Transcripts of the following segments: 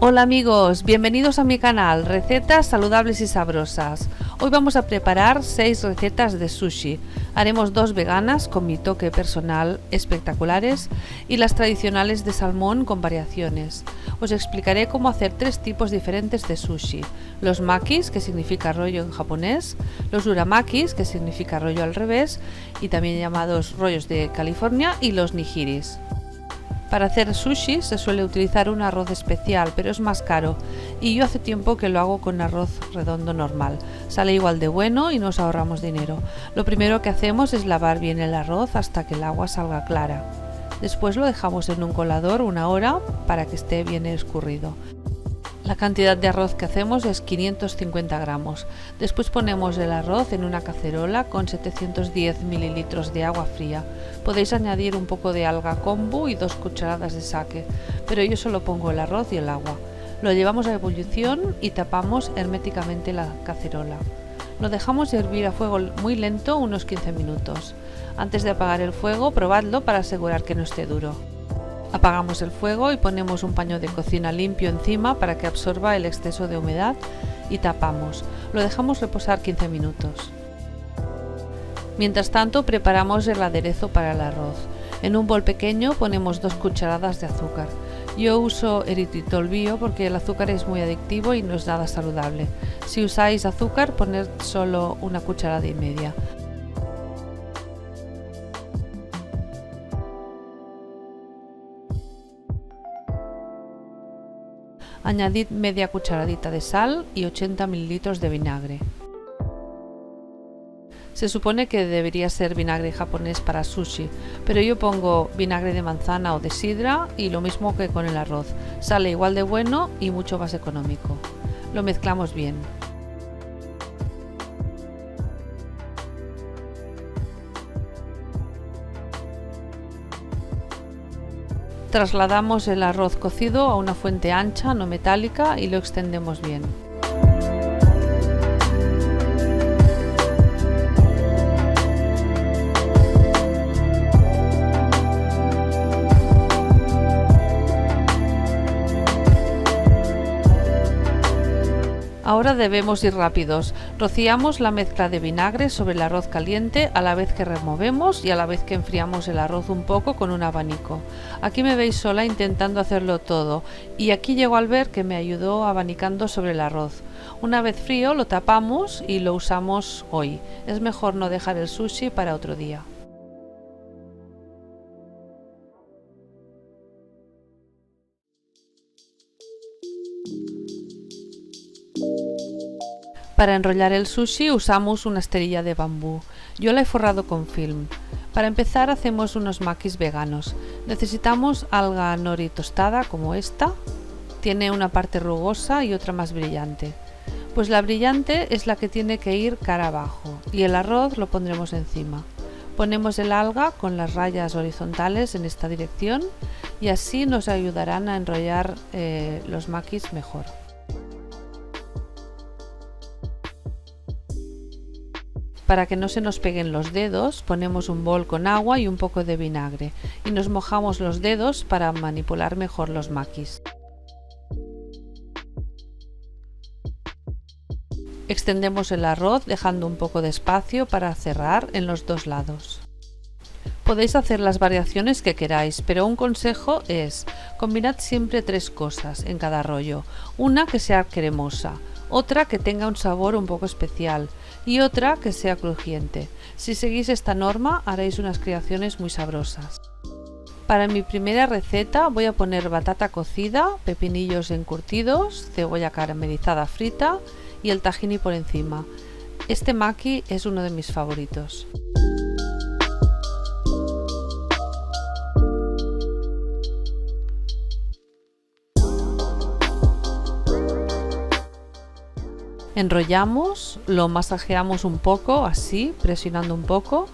Hola amigos, bienvenidos a mi canal Recetas Saludables y Sabrosas. Hoy vamos a preparar 6 recetas de sushi. Haremos 2 veganas con mi toque personal espectaculares y las tradicionales de salmón con variaciones. Os explicaré cómo hacer 3 tipos diferentes de sushi: los makis, que significa rollo en japonés, los uramakis, que significa rollo al revés y también llamados rollos de California, y los nigiris. Para hacer sushi se suele utilizar un arroz especial, pero es más caro, y yo hace tiempo que lo hago con arroz redondo normal. Sale igual de bueno y nos ahorramos dinero. Lo primero que hacemos es lavar bien el arroz hasta que el agua salga clara. Después lo dejamos en un colador 1 hora para que esté bien escurrido. La cantidad de arroz que hacemos es 550 gramos. Después ponemos el arroz en una cacerola con 710 mililitros de agua fría. Podéis añadir un poco de alga kombu y 2 cucharadas de sake, pero yo solo pongo el arroz y el agua. Lo llevamos a ebullición y tapamos herméticamente la cacerola. Lo dejamos hervir a fuego muy lento unos 15 minutos. Antes de apagar el fuego, probadlo para asegurar que no esté duro. Apagamos el fuego y ponemos un paño de cocina limpio encima para que absorba el exceso de humedad y tapamos. Lo dejamos reposar 15 minutos. Mientras tanto, preparamos el aderezo para el arroz. En un bol pequeño ponemos 2 cucharadas de azúcar. Yo uso eritritol bio porque el azúcar es muy adictivo y no es nada saludable. Si usáis azúcar, poned solo 1,5 cucharadas. Añadid media cucharadita de sal y 80 mililitros de vinagre. Se supone que debería ser vinagre japonés para sushi, pero yo pongo vinagre de manzana o de sidra y lo mismo que con el arroz. Sale igual de bueno y mucho más económico. Lo mezclamos bien. Trasladamos el arroz cocido a una fuente ancha, no metálica, y lo extendemos bien. Ahora debemos ir rápidos. Rociamos la mezcla de vinagre sobre el arroz caliente a la vez que removemos y a la vez que enfriamos el arroz un poco con un abanico. Aquí me veis sola intentando hacerlo todo, y aquí llego al ver que me ayudó abanicando sobre el arroz. Una vez frío lo tapamos y lo usamos hoy. Es mejor no dejar el sushi para otro día. Para enrollar el sushi usamos una esterilla de bambú. Yo la he forrado con film. Para empezar hacemos unos makis veganos. Necesitamos alga nori tostada como esta. Tiene una parte rugosa y otra más brillante. Pues la brillante es la que tiene que ir cara abajo y el arroz lo pondremos encima. Ponemos el alga con las rayas horizontales en esta dirección y así nos ayudarán a enrollar los makis mejor. Para que no se nos peguen los dedos, ponemos un bol con agua y un poco de vinagre y nos mojamos los dedos para manipular mejor los makis. Extendemos el arroz dejando un poco de espacio para cerrar en los 2 lados. Podéis hacer las variaciones que queráis, pero un consejo es: combinad siempre 3 cosas en cada rollo. Una que sea cremosa, otra que tenga un sabor un poco especial y otra que sea crujiente. Si seguís esta norma haréis unas creaciones muy sabrosas. Para mi primera receta voy a poner batata cocida, pepinillos encurtidos, cebolla caramelizada frita y el tahini por encima. Este maki es uno de mis favoritos. Enrollamos, lo masajeamos un poco, así, presionando un poco,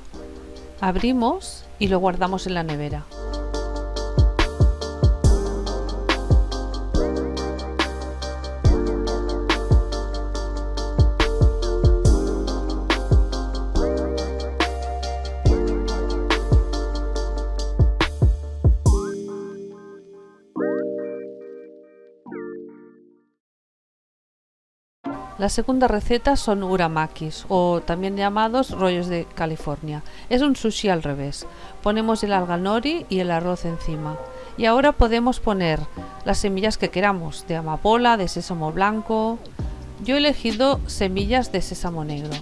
abrimos y lo guardamos en la nevera. La segunda receta son uramakis, o también llamados rollos de California. Es un sushi al revés. Ponemos el alga nori y el arroz encima. Y ahora podemos poner las semillas que queramos, de amapola, de sésamo blanco. Yo he elegido semillas de sésamo negro.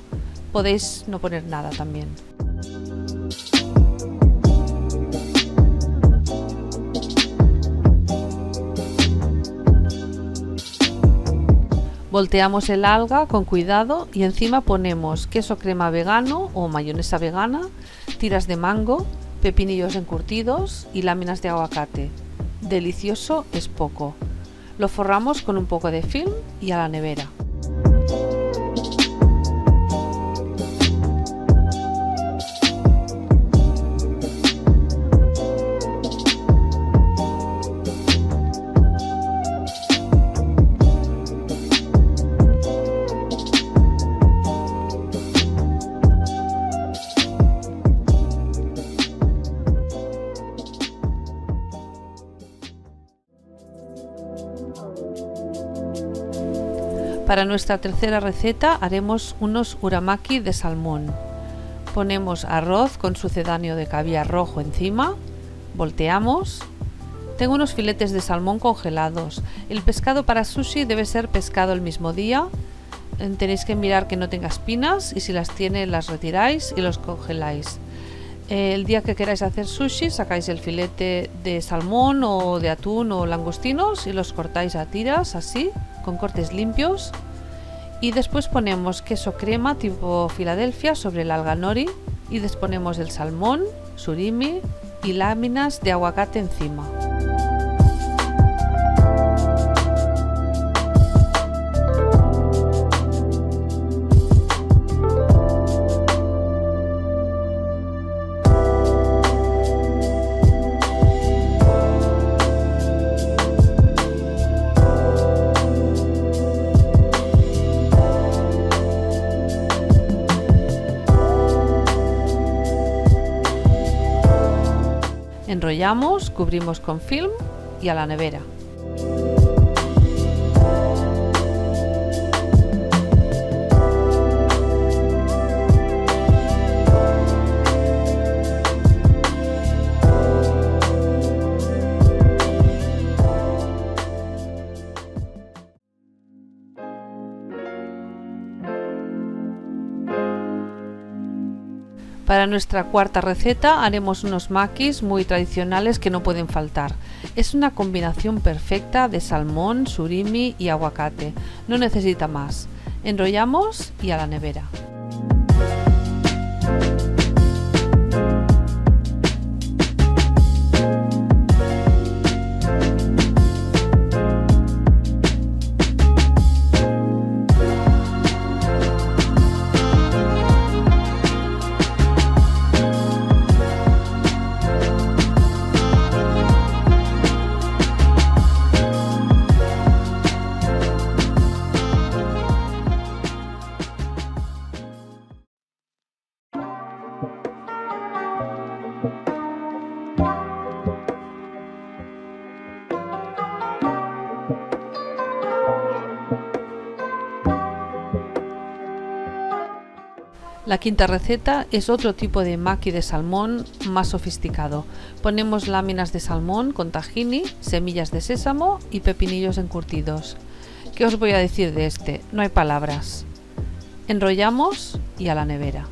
Podéis no poner nada también. Volteamos el alga con cuidado y encima ponemos queso crema vegano o mayonesa vegana, tiras de mango, pepinillos encurtidos y láminas de aguacate. Delicioso es poco. Lo forramos con un poco de film y a la nevera. Para nuestra tercera receta haremos unos uramaki de salmón. Ponemos arroz con sucedáneo de caviar rojo encima, volteamos. Tengo unos filetes de salmón congelados. El pescado para sushi debe ser pescado el mismo día. Tenéis que mirar que no tenga espinas y si las tiene las retiráis y los congeláis. El día que queráis hacer sushi sacáis el filete de salmón o de atún o langostinos y los cortáis a tiras así, con cortes limpios. Y después ponemos queso crema tipo Filadelfia sobre el alga nori y disponemos el salmón, surimi y láminas de aguacate encima. Enrollamos, cubrimos con film y a la nevera. Para nuestra cuarta receta haremos unos makis muy tradicionales que no pueden faltar. Es una combinación perfecta de salmón, surimi y aguacate. No necesita más. Enrollamos y a la nevera. La quinta receta es otro tipo de maki de salmón más sofisticado. Ponemos láminas de salmón con tahini, semillas de sésamo y pepinillos encurtidos. ¿Qué os voy a decir de este? No hay palabras. Enrollamos y a la nevera.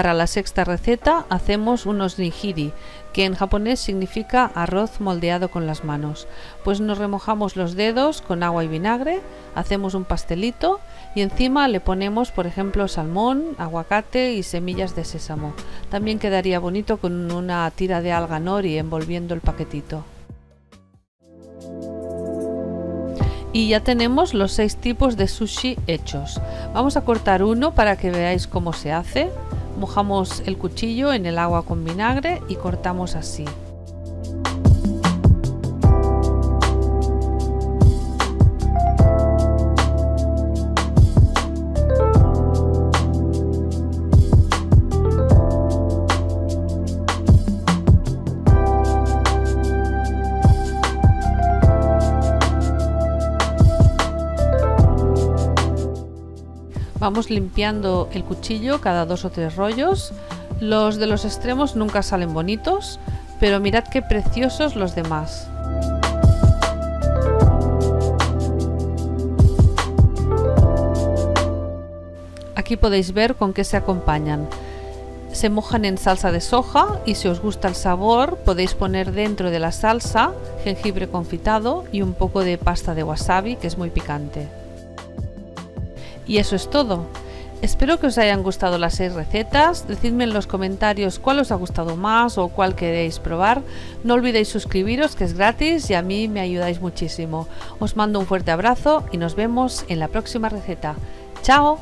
Para la sexta receta hacemos unos nigiri, que en japonés significa arroz moldeado con las manos. Pues nos remojamos los dedos con agua y vinagre, hacemos un pastelito y encima le ponemos, por ejemplo, salmón, aguacate y semillas de sésamo. También quedaría bonito con una tira de alga nori envolviendo el paquetito. Y ya tenemos los 6 tipos de sushi hechos. Vamos a cortar uno para que veáis cómo se hace. Mojamos el cuchillo en el agua con vinagre y cortamos así. Vamos limpiando el cuchillo cada 2 o 3 rollos. Los de los extremos nunca salen bonitos, pero mirad qué preciosos los demás. Aquí podéis ver con qué se acompañan. Se mojan en salsa de soja y si os gusta el sabor podéis poner dentro de la salsa jengibre confitado y un poco de pasta de wasabi, que es muy picante. Y eso es todo. Espero que os hayan gustado las 6 recetas. Decidme en los comentarios cuál os ha gustado más o cuál queréis probar. No olvidéis suscribiros, que es gratis y a mí me ayudáis muchísimo. Os mando un fuerte abrazo y nos vemos en la próxima receta. ¡Chao!